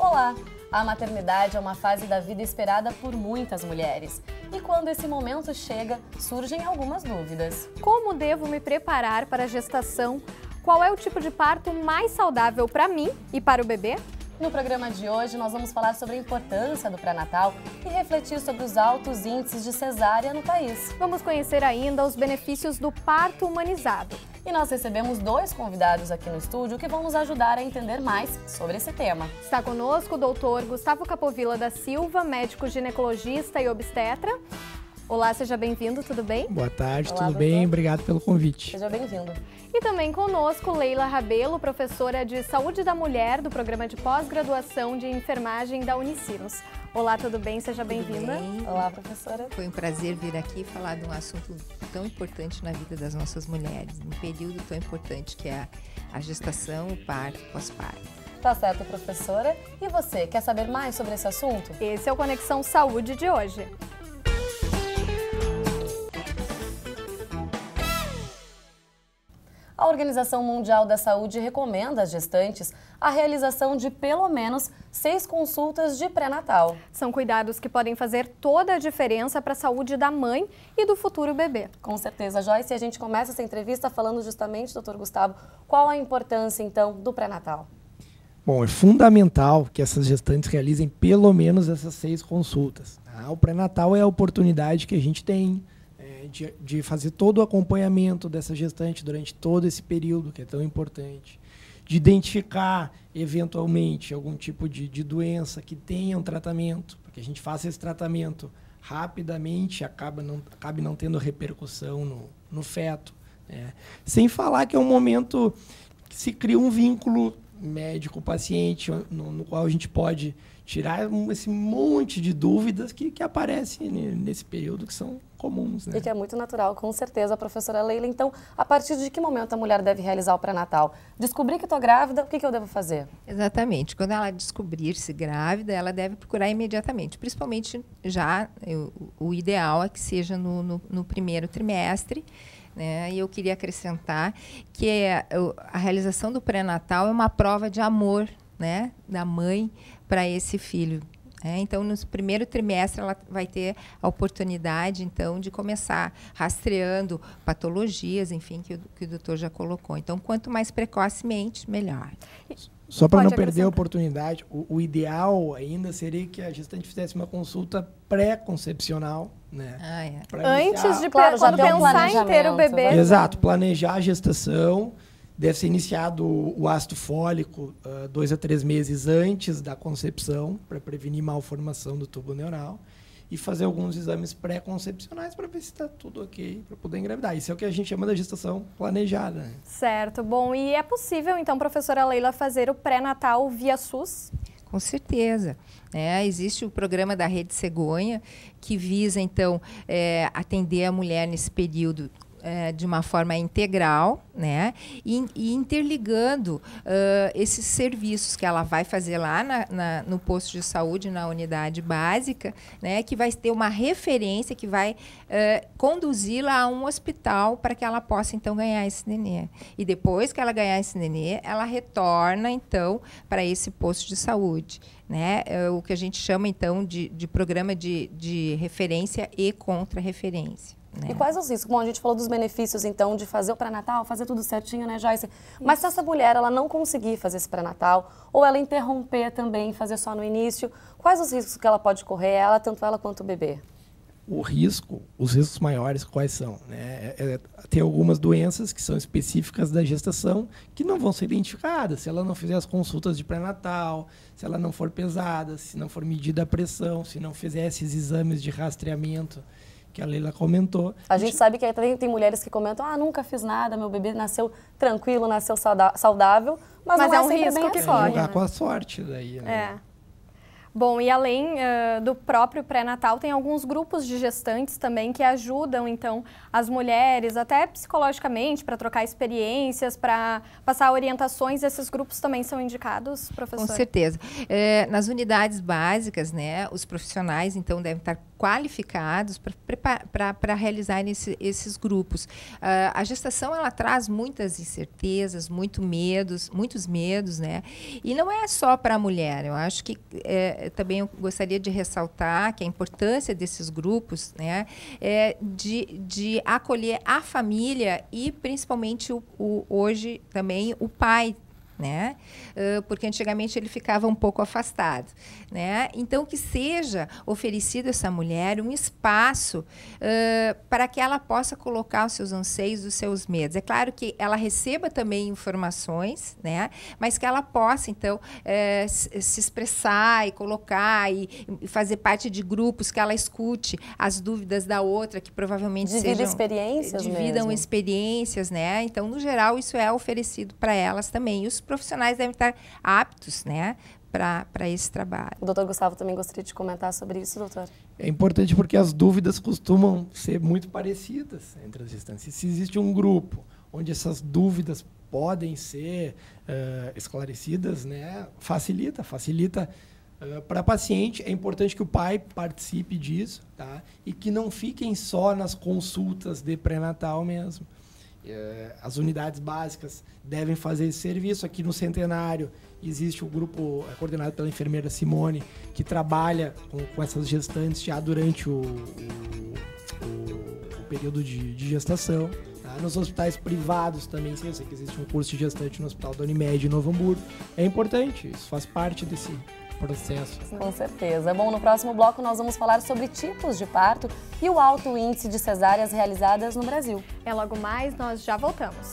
Olá! A maternidade é uma fase da vida esperada por muitas mulheres. E quando esse momento chega, surgem algumas dúvidas. Como devo me preparar para a gestação? Qual é o tipo de parto mais saudável para mim e para o bebê? No programa de hoje, nós vamos falar sobre a importância do pré-natal e refletir sobre os altos índices de cesárea no país. Vamos conhecer ainda os benefícios do parto humanizado. E nós recebemos 2 convidados aqui no estúdio que vão nos ajudar a entender mais sobre esse tema. Está conosco o doutor Gustavo Capovilla da Silva, médico ginecologista e obstetra. Olá, seja bem-vindo, tudo bem? Boa tarde, Olá, tudo doutor. bem? Obrigado pelo convite. Seja bem-vindo. E também conosco Leila Rabelo, professora de Saúde da Mulher do Programa de Pós-Graduação de Enfermagem da Unicinos. Olá, tudo bem? Seja bem-vinda. Olá, professora. Foi um prazer vir aqui falar de um assunto tão importante na vida das nossas mulheres, num período tão importante que é a gestação, o parto, o pós-parto. Tá certo, professora. E você, quer saber mais sobre esse assunto? Esse é o Conexão Saúde de hoje. A Organização Mundial da Saúde recomenda às gestantes a realização de pelo menos 6 consultas de pré-natal. São cuidados que podem fazer toda a diferença para a saúde da mãe e do futuro bebê. Com certeza, Joyce. E a gente começa essa entrevista falando justamente, doutor Gustavo, qual a importância, então, do pré-natal? Bom, é fundamental que essas gestantes realizem pelo menos essas 6 consultas. Tá? O pré-natal é a oportunidade que a gente tem de fazer todo o acompanhamento dessa gestante durante todo esse período que é tão importante, de identificar eventualmente algum tipo de doença que tenha um tratamento, para que a gente faça esse tratamento rapidamente, acabe não tendo repercussão no feto. Né? Sem falar que é um momento que se cria um vínculo médico-paciente, no qual a gente pode tirar esse monte de dúvidas que aparecem nesse período, que são comuns. Né? E que é muito natural, com certeza, professora Leila. Então, a partir de que momento a mulher deve realizar o pré-natal? Descobri que estou grávida, o que eu devo fazer? Exatamente. Quando ela descobrir-se grávida, ela deve procurar imediatamente. Principalmente já, o ideal é que seja no primeiro trimestre. Né? E eu queria acrescentar que a realização do pré-natal é uma prova de amor, né, da mãe para esse filho. Então, no primeiro trimestre, ela vai ter a oportunidade, então, de começar rastreando patologias, enfim, que o doutor já colocou. Então, quanto mais precocemente, melhor. Só para não perder a oportunidade, o ideal ainda seria que a gestante fizesse uma consulta pré-concepcional, né? Antes de claro, já pensar em ter o bebê. Exato, planejar a gestação. Deve ser iniciado o ácido fólico 2 a 3 meses antes da concepção, para prevenir malformação do tubo neural, e fazer alguns exames pré-concepcionais para ver se está tudo ok, para poder engravidar. Isso é o que a gente chama da gestação planejada. Né? Certo. Bom, e é possível, então, professora Leila, fazer o pré-natal via SUS? Com certeza. Existe o programa da Rede Cegonha, que visa, então, atender a mulher nesse período de uma forma integral, né? E interligando esses serviços que ela vai fazer lá no posto de saúde, na unidade básica, né? Que vai ter uma referência que vai conduzi-la a um hospital para que ela possa, então, ganhar esse nenê. E depois que ela ganhar esse nenê, ela retorna, então, para esse posto de saúde. Né? O que a gente chama, então, de programa de referência e contra-referência. Né? E quais os riscos? Bom, a gente falou dos benefícios, então, de fazer o pré-natal, fazer tudo certinho, né, Joyce? Mas se essa mulher ela não conseguir fazer esse pré-natal, ou ela interromper também, fazer só no início, quais os riscos que ela pode correr, tanto ela quanto o bebê? Os riscos maiores quais são? Né? Tem algumas doenças que são específicas da gestação que não vão ser identificadas se ela não fizer as consultas de pré-natal, se ela não for pesada, se não for medida a pressão, se não fizer esses exames de rastreamento que a Leila comentou. A gente sabe que tem mulheres que comentam, nunca fiz nada, meu bebê nasceu tranquilo, nasceu saudável, mas não é um sempre risco bem que assim, corre. Jogar né? com a sorte daí. Né? Bom, e além do próprio pré-natal, tem alguns grupos de gestantes também que ajudam, então, as mulheres, até psicologicamente, para trocar experiências, para passar orientações. Esses grupos também são indicados, professora? Com certeza. Nas unidades básicas, né, os profissionais, então, devem estar qualificados para realizar esses grupos. A gestação ela traz muitas incertezas, muitos medos, né? E não é só para a mulher. Eu acho que também eu gostaria de ressaltar que a importância desses grupos, né, de acolher a família e principalmente hoje também o pai, né? Porque antigamente ele ficava um pouco afastado, né? Então que seja oferecido a essa mulher um espaço para que ela possa colocar os seus anseios, os seus medos. É claro que ela receba também informações, né? Mas que ela possa então se expressar e colocar e fazer parte de grupos, que ela escute as dúvidas da outra, que provavelmente dividam experiências, né? Então no geral isso é oferecido para elas também. E os profissionais devem estar aptos, né, para esse trabalho. O doutor Gustavo também gostaria de comentar sobre isso, doutor? É importante porque as dúvidas costumam ser muito parecidas entre as gestantes. Se existe um grupo onde essas dúvidas podem ser esclarecidas, né, facilita para a paciente. É importante que o pai participe disso, tá? E que não fiquem só nas consultas de pré-natal mesmo. As unidades básicas devem fazer esse serviço. Aqui no Centenário existe um grupo coordenado pela enfermeira Simone, que trabalha com essas gestantes já durante o período de gestação. Tá? Nos hospitais privados também, eu sei que existe um curso de gestante no Hospital da Unimed em Novo Hamburgo. É importante, isso faz parte desse processo. Com certeza. Bom, no próximo bloco nós vamos falar sobre tipos de parto e o alto índice de cesáreas realizadas no Brasil. Logo mais, nós já voltamos.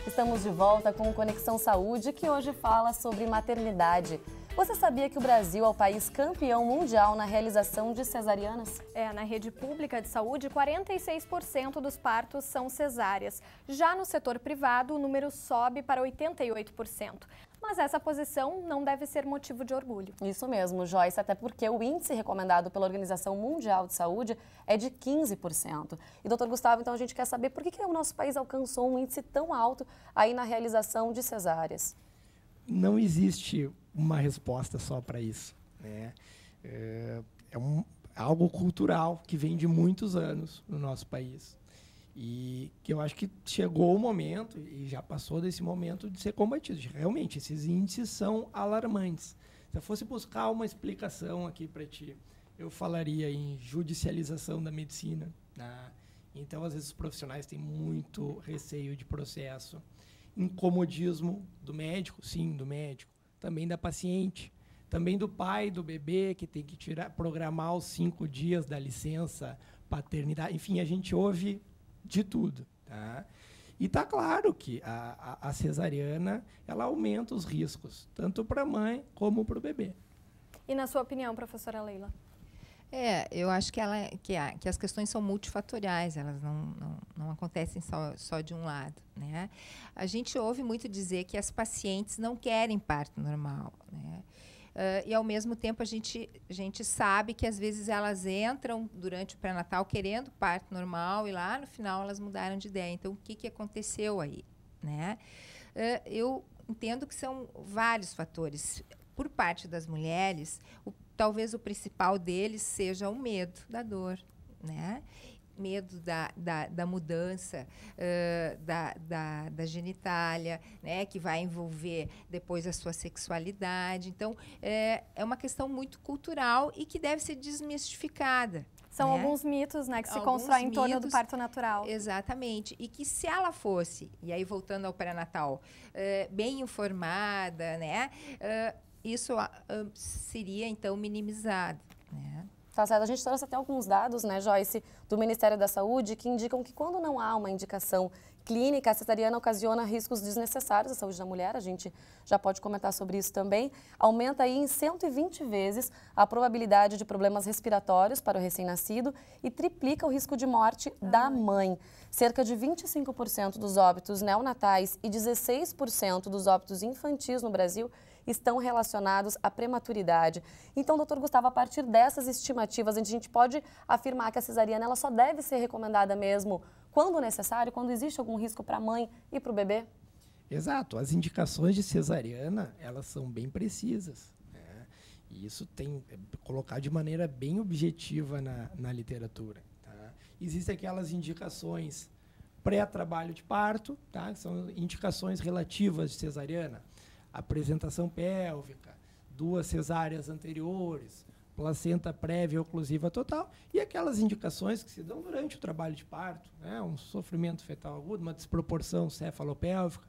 Estamos de volta com o Conexão Saúde, que hoje fala sobre maternidade. Você sabia que o Brasil é o país campeão mundial na realização de cesarianas? Na rede pública de saúde, 46% dos partos são cesáreas. Já no setor privado, o número sobe para 88%. Mas essa posição não deve ser motivo de orgulho. Isso mesmo, Joyce, até porque o índice recomendado pela Organização Mundial de Saúde é de 15%. E, doutor Gustavo, então a gente quer saber por que o nosso país alcançou um índice tão alto aí na realização de cesáreas? Não existe uma resposta só para isso, né? Algo cultural que vem de muitos anos no nosso país e que eu acho que chegou o momento, e já passou desse momento, de ser combatido. Realmente, esses índices são alarmantes. Se eu fosse buscar uma explicação aqui para ti, eu falaria em judicialização da medicina, né? Então, às vezes, os profissionais têm muito receio de processo. Incomodismo do médico, sim, do médico. Também da paciente. Também do pai do bebê, que tem que programar os 5 dias da licença paternidade. Enfim, a gente ouve de tudo. Tá? E está claro que a cesariana ela aumenta os riscos, tanto para a mãe como para o bebê. E na sua opinião, professora Leila? Eu acho que as questões são multifatoriais, elas não acontecem só de um lado, né? A gente ouve muito dizer que as pacientes não querem parto normal, né? E, ao mesmo tempo, a gente sabe que, às vezes, elas entram durante o pré-natal querendo parto normal e, lá no final, elas mudaram de ideia. Então, o que aconteceu aí, né? Eu entendo que são vários fatores. Por parte das mulheres, talvez o principal deles seja o medo da dor, né? Medo da mudança da genitália, né, que vai envolver depois a sua sexualidade. Então, é uma questão muito cultural e que deve ser desmistificada. São alguns mitos, né, que se constroem em torno do parto natural. Exatamente. E que se ela fosse, e aí voltando ao pré-natal, bem informada, né, isso seria, então, minimizado, né? Tá certo. A gente trouxe até alguns dados, né, Joyce, do Ministério da Saúde, que indicam que quando não há uma indicação clínica, a cesariana ocasiona riscos desnecessários à saúde da mulher. A gente já pode comentar sobre isso também. Aumenta aí em 120 vezes a probabilidade de problemas respiratórios para o recém-nascido e triplica o risco de morte da mãe. Cerca de 25% dos óbitos neonatais e 16% dos óbitos infantis no Brasil estão relacionados à prematuridade. Então, doutor Gustavo, a partir dessas estimativas, a gente pode afirmar que a cesariana ela só deve ser recomendada mesmo quando necessário, quando existe algum risco para a mãe e para o bebê? Exato. As indicações de cesariana, elas são bem precisas, né? E isso tem colocar de maneira bem objetiva na literatura. Tá? Existem aquelas indicações pré-trabalho de parto, tá? Que são indicações relativas de cesariana, apresentação pélvica, 2 cesáreas anteriores, placenta prévia oclusiva total, e aquelas indicações que se dão durante o trabalho de parto, né? Um sofrimento fetal agudo, uma desproporção cefalopélvica,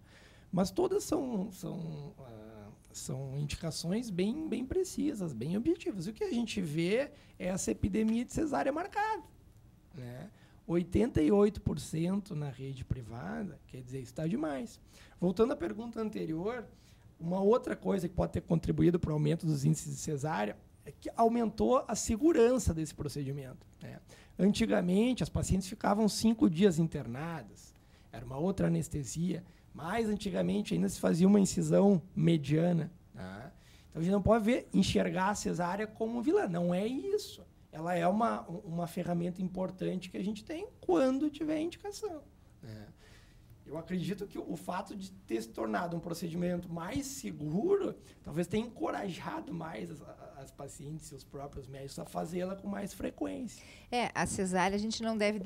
mas todas são indicações bem precisas, bem objetivas. E o que a gente vê é essa epidemia de cesárea marcada, né? 88% na rede privada, quer dizer, isso está demais. Voltando à pergunta anterior, uma outra coisa que pode ter contribuído para o aumento dos índices de cesárea é que aumentou a segurança desse procedimento, né? Antigamente, as pacientes ficavam 5 dias internadas, era uma outra anestesia. Mais antigamente ainda se fazia uma incisão mediana, tá? Então a gente não pode enxergar a cesárea como vilã, não é isso. Ela é uma ferramenta importante que a gente tem quando tiver indicação, né? Eu acredito que o fato de ter se tornado um procedimento mais seguro talvez tenha encorajado mais as pacientes e os próprios médicos a fazê-la com mais frequência. A cesárea a gente não deve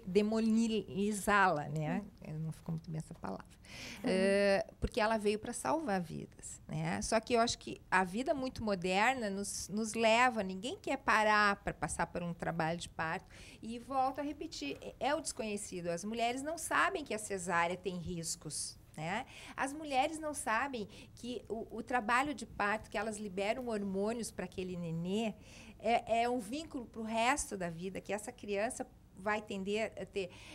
demonizá-la, né? Não ficou muito bem essa palavra. Porque ela veio para salvar vidas, né? Só que eu acho que a vida muito moderna nos leva, ninguém quer parar para passar por um trabalho de parto. E volto a repetir, é o desconhecido. As mulheres não sabem que a cesárea tem riscos, né? As mulheres não sabem que o trabalho de parto, que elas liberam hormônios para aquele nenê, é um vínculo para o resto da vida, que essa criança vai tender a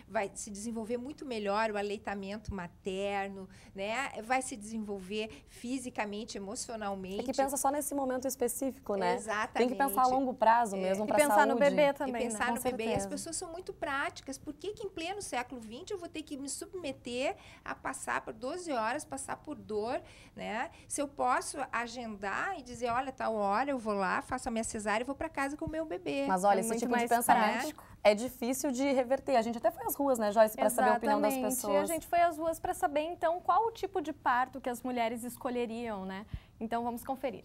vai se desenvolver muito melhor o aleitamento materno, né? Vai se desenvolver fisicamente, emocionalmente. É que pensa só nesse momento específico, né? Exatamente. Tem que pensar a longo prazo mesmo para a saúde. E pensar no bebê também, e pensar né? no bebê. As pessoas são muito práticas. Por que em pleno século XX eu vou ter que me submeter a passar por 12 horas, passar por dor, né? Se eu posso agendar e dizer, olha, tal hora eu vou lá, faço a minha cesárea e vou para casa com o meu bebê. Mas olha, esse tipo de pensamento é difícil de reverter. A gente até foi às ruas, né, Joyce, para saber a opinião das pessoas. E a gente foi às ruas para saber, então, qual o tipo de parto que as mulheres escolheriam, né? Então, vamos conferir.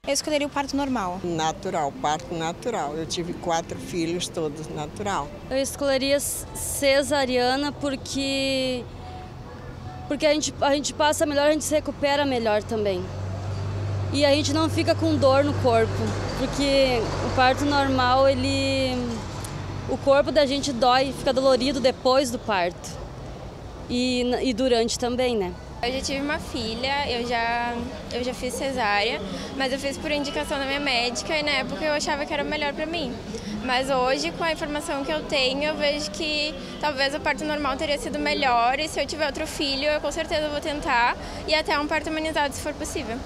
Eu escolheria o parto normal. Natural, parto natural. Eu tive 4 filhos, todos natural. Eu escolheria cesariana porque a gente passa melhor, a gente se recupera melhor também. E a gente não fica com dor no corpo, porque o parto normal, o corpo da gente dói, fica dolorido depois do parto e durante também, né? Eu já tive uma filha, eu já fiz cesárea, mas eu fiz por indicação da minha médica e na época eu achava que era melhor para mim. Mas hoje, com a informação que eu tenho, eu vejo que talvez o parto normal teria sido melhor e se eu tiver outro filho, eu com certeza vou tentar e até um parto humanizado se for possível.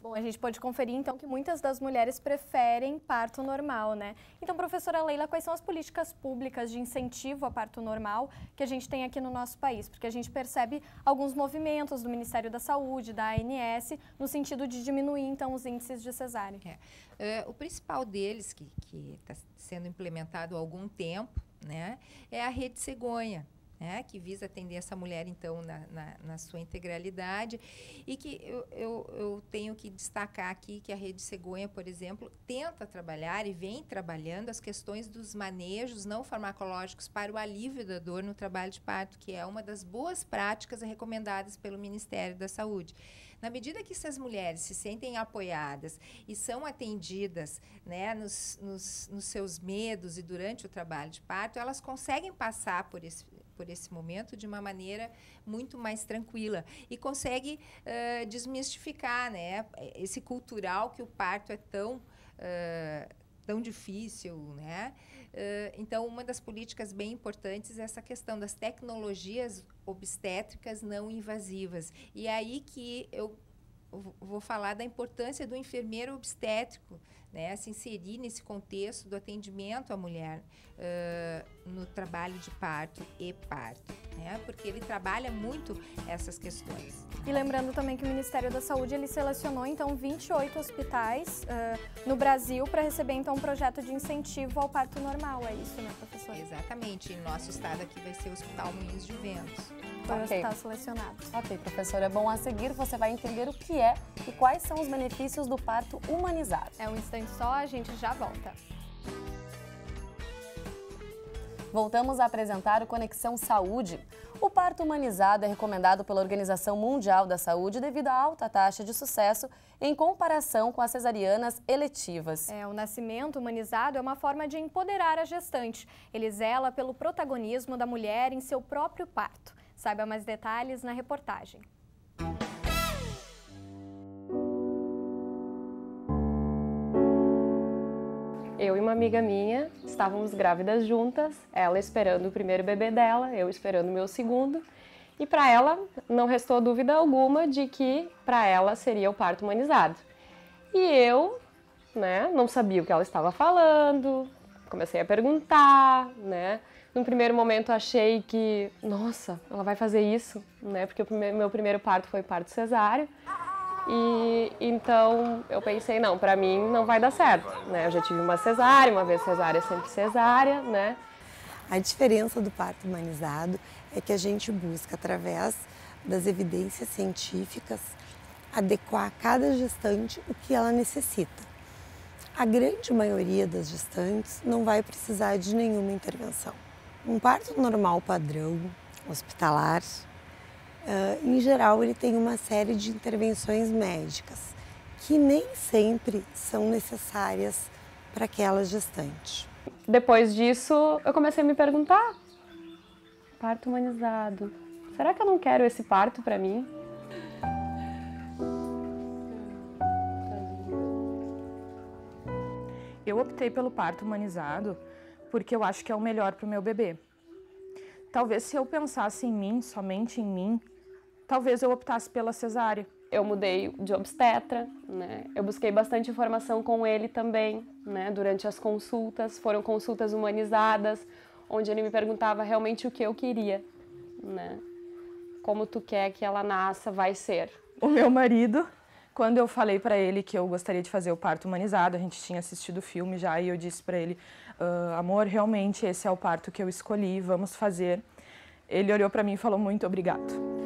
Bom, a gente pode conferir, então, que muitas das mulheres preferem parto normal, né? Então, professora Leila, quais são as políticas públicas de incentivo ao parto normal que a gente tem aqui no nosso país? Porque a gente percebe alguns movimentos do Ministério da Saúde, da ANS, no sentido de diminuir, então, os índices de cesárea. O principal deles, que está sendo implementado há algum tempo, né, é a Rede Cegonha, que visa atender essa mulher, então, na sua integralidade. E que eu tenho que destacar aqui que a Rede Cegonha, por exemplo, tenta trabalhar e vem trabalhando as questões dos manejos não farmacológicos para o alívio da dor no trabalho de parto, que é uma das boas práticas recomendadas pelo Ministério da Saúde. Na medida que essas mulheres se sentem apoiadas e são atendidas, né, nos seus medos e durante o trabalho de parto, elas conseguem passar por esse momento de uma maneira muito mais tranquila e consegue desmistificar, né, esse cultural que o parto é tão difícil, né? Então, uma das políticas bem importantes é essa questão das tecnologias obstétricas não invasivas. E é aí que eu vou falar da importância do enfermeiro obstétrico, né, se inserir nesse contexto do atendimento à mulher no trabalho de parto e parto, né, porque ele trabalha muito essas questões. E lembrando também que o Ministério da Saúde ele selecionou então 28 hospitais no Brasil para receber então um projeto de incentivo ao parto normal, é isso, né, professora? Exatamente, em nosso estado aqui vai ser o Hospital Moinhos de Ventos. foi o hospital selecionado. Ok, professora, é bom a seguir você vai entender o que é e quais são os benefícios do parto humanizado. É um instante só, a gente já volta. Voltamos a apresentar o Conexão Saúde. O parto humanizado é recomendado pela Organização Mundial da Saúde devido à alta taxa de sucesso em comparação com as cesarianas eletivas. O nascimento humanizado é uma forma de empoderar a gestante. Ele zela pelo protagonismo da mulher em seu próprio parto. Saiba mais detalhes na reportagem. Eu e uma amiga minha estávamos grávidas juntas, ela esperando o primeiro bebê dela, eu esperando o meu segundo. E para ela não restou dúvida alguma de que para ela seria o parto humanizado. E eu, não sabia o que ela estava falando, comecei a perguntar, Num primeiro momento achei que, nossa, ela vai fazer isso, Porque meu primeiro parto foi parto cesáreo. E então eu pensei, não, pra mim não vai dar certo, Eu já tive uma cesárea, uma vez cesárea, sempre cesárea, A diferença do parto humanizado é que a gente busca, através das evidências científicas, adequar a cada gestante o que ela necessita. A grande maioria das gestantes não vai precisar de nenhuma intervenção. Um parto normal padrão, hospitalar, em geral, ele tem uma série de intervenções médicas que nem sempre são necessárias para aquela gestante. Depois disso, eu comecei a me perguntar, parto humanizado, será que eu não quero esse parto para mim? Eu optei pelo parto humanizado porque eu acho que é o melhor para o meu bebê. Talvez se eu pensasse em mim, somente em mim, talvez eu optasse pela cesárea. Eu mudei de obstetra, Eu busquei bastante informação com ele também, Durante as consultas, foram consultas humanizadas, onde ele me perguntava realmente o que eu queria, Como tu quer que ela nasça, vai ser. O meu marido, quando eu falei para ele que eu gostaria de fazer o parto humanizado, a gente tinha assistido o filme já, e eu disse para ele, amor, realmente esse é o parto que eu escolhi, vamos fazer. Ele olhou para mim e falou, muito obrigado.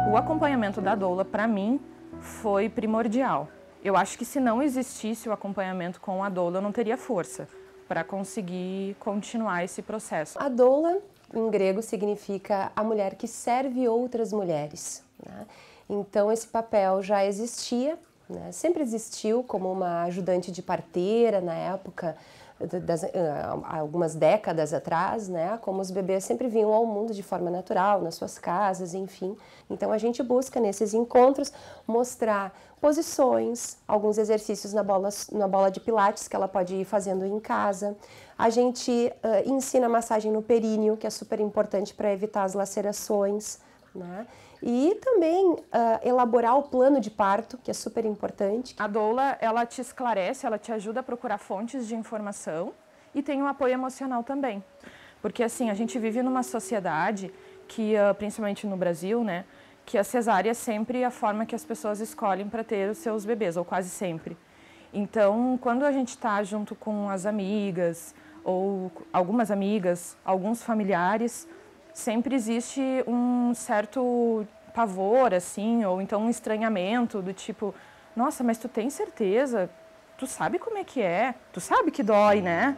O acompanhamento da doula, para mim, foi primordial. Eu acho que se não existisse o acompanhamento com a doula, eu não teria força para conseguir continuar esse processo. A doula, em grego, significa a mulher que serve outras mulheres, Então, esse papel já existia, Sempre existiu como uma ajudante de parteira na época, algumas décadas atrás, Como os bebês sempre vinham ao mundo de forma natural, nas suas casas, enfim. Então a gente busca nesses encontros mostrar posições, alguns exercícios na bola de pilates que ela pode ir fazendo em casa. A gente ensina massagem no períneo, que é super importante para evitar as lacerações, E também elaborar o plano de parto, que é super importante. A doula, ela te esclarece, ela te ajuda a procurar fontes de informação e tem um apoio emocional também. Porque assim, a gente vive numa sociedade que, principalmente no Brasil, que a cesárea é sempre a forma que as pessoas escolhem para ter os seus bebês, ou quase sempre. Então, quando a gente está junto com as amigas, ou algumas amigas, alguns familiares, sempre existe um certo pavor, assim, ou então um estranhamento do tipo, nossa, mas tu tem certeza? Tu sabe como é que é? Tu sabe que dói, né?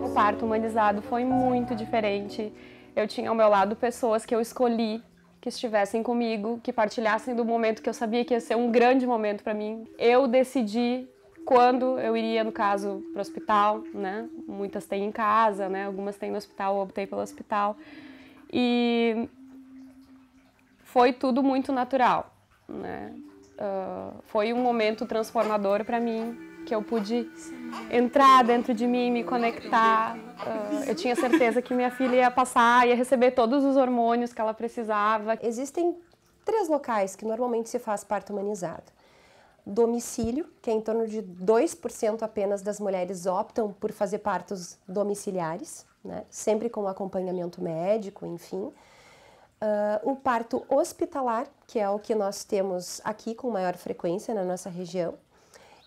O parto humanizado foi muito diferente. Eu tinha ao meu lado pessoas que eu escolhi que estivessem comigo, que partilhassem do momento que eu sabia que ia ser um grande momento para mim. Eu decidi quando eu iria, no caso, para o hospital, Muitas têm em casa, Algumas têm no hospital, eu optei pelo hospital. E foi tudo muito natural, Foi um momento transformador para mim, que eu pude entrar dentro de mim, me conectar. Eu tinha certeza que minha filha ia passar, ia receber todos os hormônios que ela precisava. Existem 3 locais que normalmente se faz parto humanizado. domicílio, que é em torno de 2% apenas das mulheres optam por fazer partos domiciliares, né? Sempre com acompanhamento médico, enfim. O parto hospitalar, que é o que nós temos aqui com maior frequência na nossa região,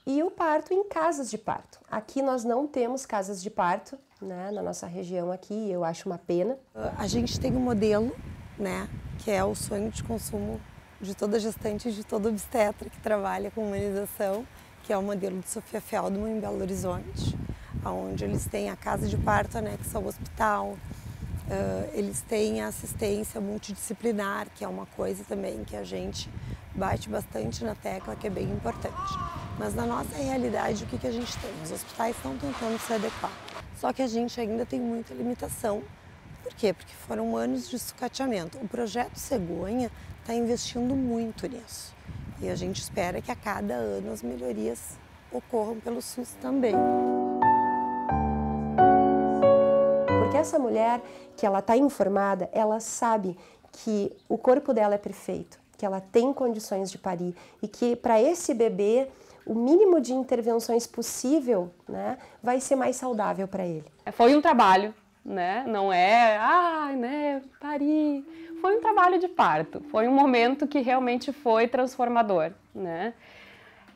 e o parto em casas de parto. Aqui nós não temos casas de parto, né, na nossa região aqui, eu acho uma pena. A gente tem um modelo, né, que é o sonho de consumo de toda gestante e de todo obstetra que trabalha com humanização, que é o modelo de Sofia Feldman em Belo Horizonte, onde eles têm a casa de parto anexa ao hospital, eles têm a assistência multidisciplinar, que é uma coisa também que a gente bate bastante na tecla, que é bem importante. Mas na nossa realidade, o que a gente tem? Os hospitais estão tentando se adequar, só que a gente ainda tem muita limitação. Por quê? Porque foram anos de sucateamento. O projeto Cegonha está investindo muito nisso. E a gente espera que a cada ano as melhorias ocorram pelo SUS também. Porque essa mulher que ela está informada, ela sabe que o corpo dela é perfeito, que ela tem condições de parir e que para esse bebê o mínimo de intervenções possível, né, vai ser mais saudável para ele. Foi um trabalho, né? Não é, né, pari. Foi um trabalho de parto. Foi um momento que realmente foi transformador, né?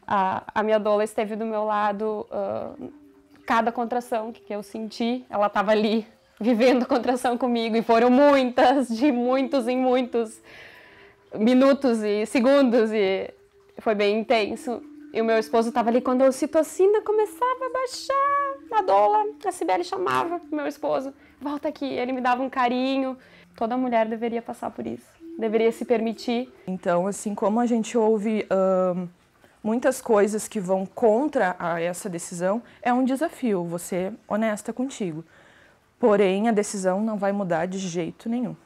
A minha doula esteve do meu lado, cada contração que eu senti, ela estava ali vivendo a contração comigo, e foram muitas, de muitos em muitos minutos e segundos, e foi bem intenso. E o meu esposo estava ali quando a ocitocina começava a baixar, a doula, a Cibele chamava meu esposo, volta aqui, ele me dava um carinho. Toda mulher deveria passar por isso, deveria se permitir. Então, assim, como a gente ouve muitas coisas que vão contra essa decisão, é um desafio, vou ser honesta contigo. Porém, a decisão não vai mudar de jeito nenhum.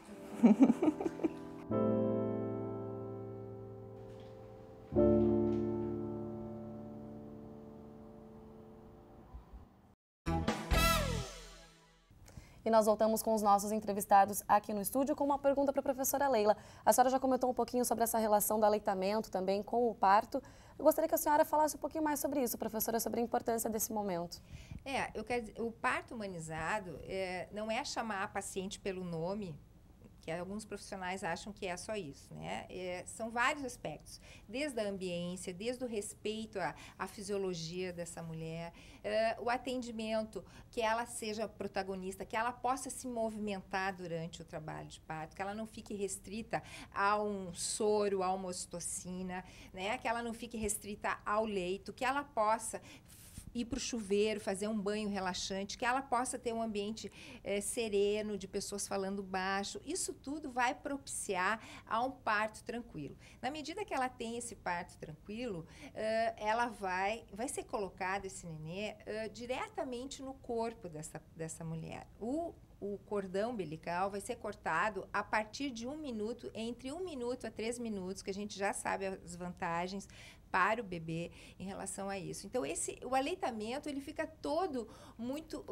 E nós voltamos com os nossos entrevistados aqui no estúdio com uma pergunta para a professora Leila. A senhora já comentou um pouquinho sobre essa relação do aleitamento também com o parto. Eu gostaria que a senhora falasse um pouquinho mais sobre isso, professora, sobre a importância desse momento. Eu quero dizer, o parto humanizado não é chamar a paciente pelo nome, que alguns profissionais acham que é só isso, né? São vários aspectos, desde a ambiência, desde o respeito à fisiologia dessa mulher, o atendimento, que ela seja protagonista, que ela possa se movimentar durante o trabalho de parto, que ela não fique restrita a um soro, a uma ocitocina, né? Que ela não fique restrita ao leito, que ela possa ir para o chuveiro, fazer um banho relaxante, que ela possa ter um ambiente sereno, de pessoas falando baixo. Isso tudo vai propiciar a um parto tranquilo. Na medida que ela tem esse parto tranquilo, ela vai ser colocado, esse nenê, diretamente no corpo dessa mulher. O cordão umbilical vai ser cortado a partir de 1 minuto, entre 1 minuto a 3 minutos, que a gente já sabe as vantagens para o bebê em relação a isso. Então, o aleitamento, ele fica todo muito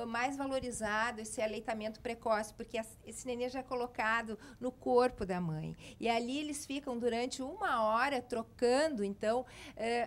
mais valorizado, esse aleitamento precoce, porque esse nenê já é colocado no corpo da mãe. E ali eles ficam durante 1 hora trocando, então,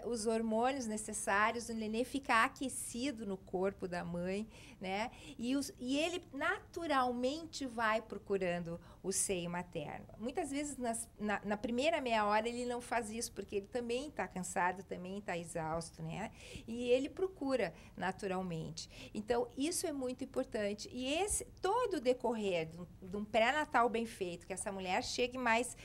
os hormônios necessários, o nenê fica aquecido no corpo da mãe, né? E ele naturalmente vai procurando o seio materno. Muitas vezes, na primeira meia hora, ele não faz isso, porque ele também está cansado, também está exausto, né? E ele procura naturalmente. Então, isso é muito importante. E todo o decorrer de um pré-natal bem feito, que essa mulher chegue mais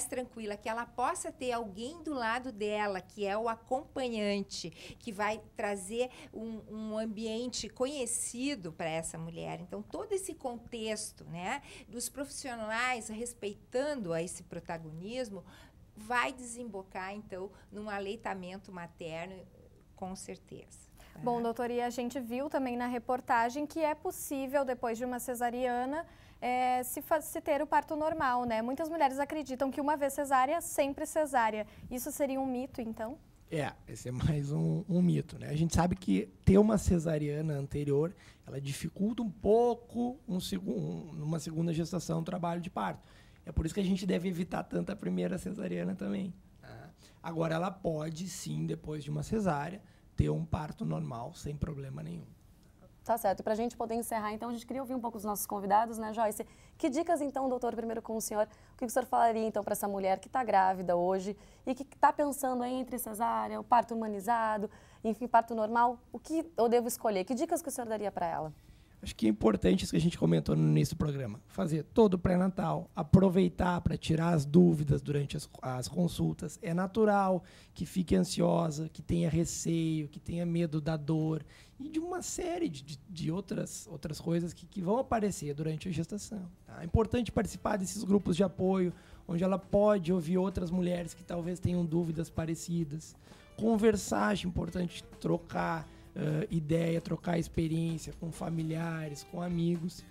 tranquila, que ela possa ter alguém do lado dela, que é o acompanhante, que vai trazer um ambiente conhecido para essa mulher. Então, todo esse contexto, né, dos profissionais respeitando esse protagonismo, vai desembocar, então, num aleitamento materno, com certeza. Bom, doutora, e a gente viu também na reportagem que é possível, depois de uma cesariana, se ter o parto normal, né? Muitas mulheres acreditam que uma vez cesárea, sempre cesárea. Isso seria um mito, então? Esse é mais um mito, né? A gente sabe que ter uma cesariana anterior, ela dificulta um pouco numa segunda gestação o trabalho de parto. É por isso que a gente deve evitar tanto a primeira cesariana também. Agora, ela pode, sim, depois de uma cesárea, ter um parto normal, sem problema nenhum. Tá certo. E para a gente poder encerrar, então, a gente queria ouvir um pouco dos nossos convidados, né, Joyce? Que dicas, então, doutor, primeiro com o senhor, o que o senhor falaria, então, para essa mulher que está grávida hoje e que está pensando aí entre cesárea, o parto humanizado, enfim, parto normal, o que eu devo escolher? Que dicas que o senhor daria para ela? Acho que é importante isso que a gente comentou no início do programa. Fazer todo o pré-natal, aproveitar para tirar as dúvidas durante as consultas. É natural que fique ansiosa, que tenha receio, que tenha medo da dor e de uma série de outras coisas que vão aparecer durante a gestação. Tá? É importante participar desses grupos de apoio, onde ela pode ouvir outras mulheres que talvez tenham dúvidas parecidas. Conversar, acho importante trocar ideia, trocar experiência com familiares, com amigos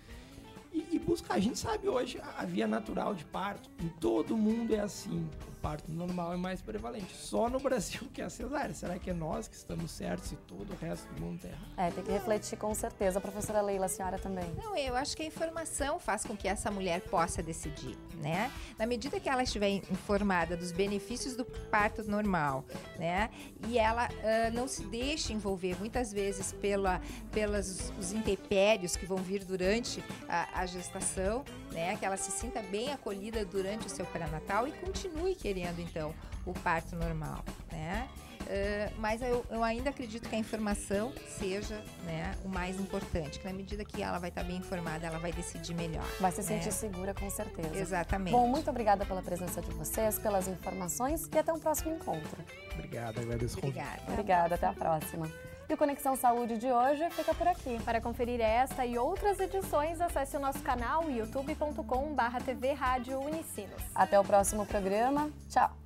e buscar. A gente sabe hoje a via natural de parto, em todo mundo é assim, o parto normal é mais prevalente, só no Brasil que é a cesárea. Será que é nós que estamos certos e todo o resto do mundo está errado? Tem que refletir com certeza. Professora Leila, a senhora também? Não, eu acho que a informação faz com que essa mulher possa decidir, né? Na medida que ela estiver informada dos benefícios do parto normal, né? E ela não se deixe envolver muitas vezes pelos intempéries que vão vir durante a gestação, né? Que ela se sinta bem acolhida durante o seu pré-natal e continue querendo, então, o parto normal, né? Mas eu ainda acredito que a informação seja, né, o mais importante, que na medida que ela vai estar bem informada, ela vai decidir melhor. Vai se sentir segura, com certeza. Exatamente. Bom, muito obrigada pela presença de vocês, pelas informações e até um próximo encontro. Obrigado, agradeço. Obrigada, até a próxima. E o Conexão Saúde de hoje fica por aqui. Para conferir esta e outras edições, acesse o nosso canal youtube.com/TV Rádio Unicinos. Até o próximo programa. Tchau!